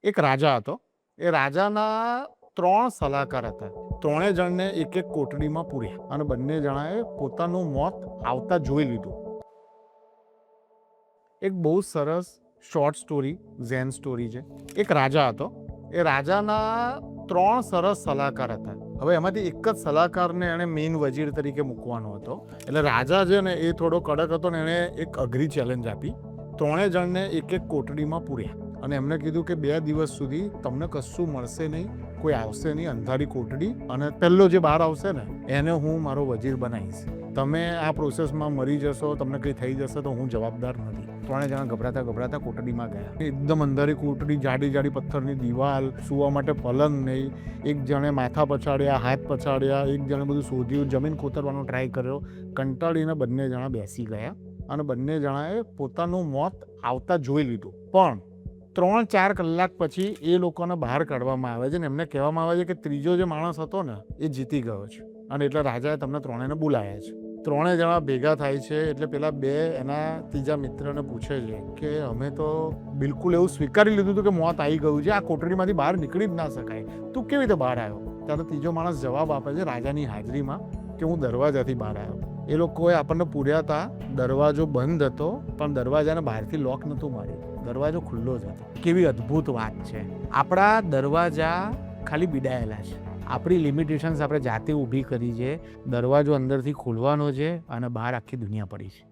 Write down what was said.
એક રાજા હતો. એ રાજાના 3 સલાહકાર હતા. ત્રણેય જણને એક એક કોટડીમાં પૂર્યા અને બંને જણાએ પોતાનું મોત આવતા જોઈ લીધું. એક બહુ સરસ શોર્ટ સ્ટોરી, ઝેન સ્ટોરી છે. એક રાજા હતો. એ રાજાના 3 સરસ સલાહકાર હતા. હવે એમાંથી એક જ સલાહકારને એણે મેઇન વજીર તરીકે મૂકવાનો હતો. એટલે રાજા છે ને એ થોડો કડક હતો ને એણે એક અઘરી ચેલેન્જ આપી. ત્રણેય જણને એક એક કોટડીમાં પૂર્યા અને એમને કીધું કે 2 દિવસ સુધી તમને કશું મળશે નહીં, કોઈ આવશે નહીં, અંધારી કોટડી, અને પહેલો જે બહાર આવશે ને એને હું મારો વજીર બનાવીશ. તમે આ પ્રોસેસમાં મરી જશો, તમને કંઈ થઈ જશે તો હું જવાબદાર નથી. ત્રણેય જણા ગભરાતા ગભરાતા કોટડીમાં ગયા. એકદમ અંધારી કોટડી, જાડી જાડી પથ્થરની દિવાલ, સૂવા માટે પલંગ નહીં. એક જણે માથા પછાડ્યા, હાથ પછાડ્યા, એક જણે બધું શોધ્યું, જમીન કોતરવાનો ટ્રાય કર્યો. કંટાળીને બંને જણા બેસી ગયા અને બંને જણાએ પોતાનું મોત આવતા જોઈ લીધું. પણ 3-4 કલાક પછી એ લોકોને બહાર કાઢવામાં આવે છે ને એમને કહેવામાં આવે છે કે ત્રીજો જે માણસ હતો ને એ જીતી ગયો છે અને એટલે રાજાએ તમને ત્રણેયને બોલાયા છે. ત્રણેય જણા ભેગા થાય છે એટલે પેલા 2 એના ત્રીજા મિત્રને પૂછે છે કે અમે તો બિલકુલ એવું સ્વીકારી લીધું હતું કે મોત આવી ગયું છે, આ કોટડીમાંથી બહાર નીકળી જ ના શકાય, તું કેવી રીતે બહાર આવ્યો? ત્યારે ત્રીજો માણસ જવાબ આપે છે રાજાની હાજરીમાં કે હું દરવાજાથી બહાર આવ્યો. એ લોકોએ આપણને પૂર્યા હતા, દરવાજો બંધ હતો પણ દરવાજાને બહારથી લોક નહોતું માર્યું, દરવાજો ખુલ્લો જ હતો. કેવી અદ્ભુત વાત છે! આપણા દરવાજા ખાલી બિડાયેલા છે, આપણી લિમિટેશન્સ આપણે જાતે ઊભી કરી છે. દરવાજો અંદરથી ખોલવાનો છે અને બહાર આખી દુનિયા પડી છે.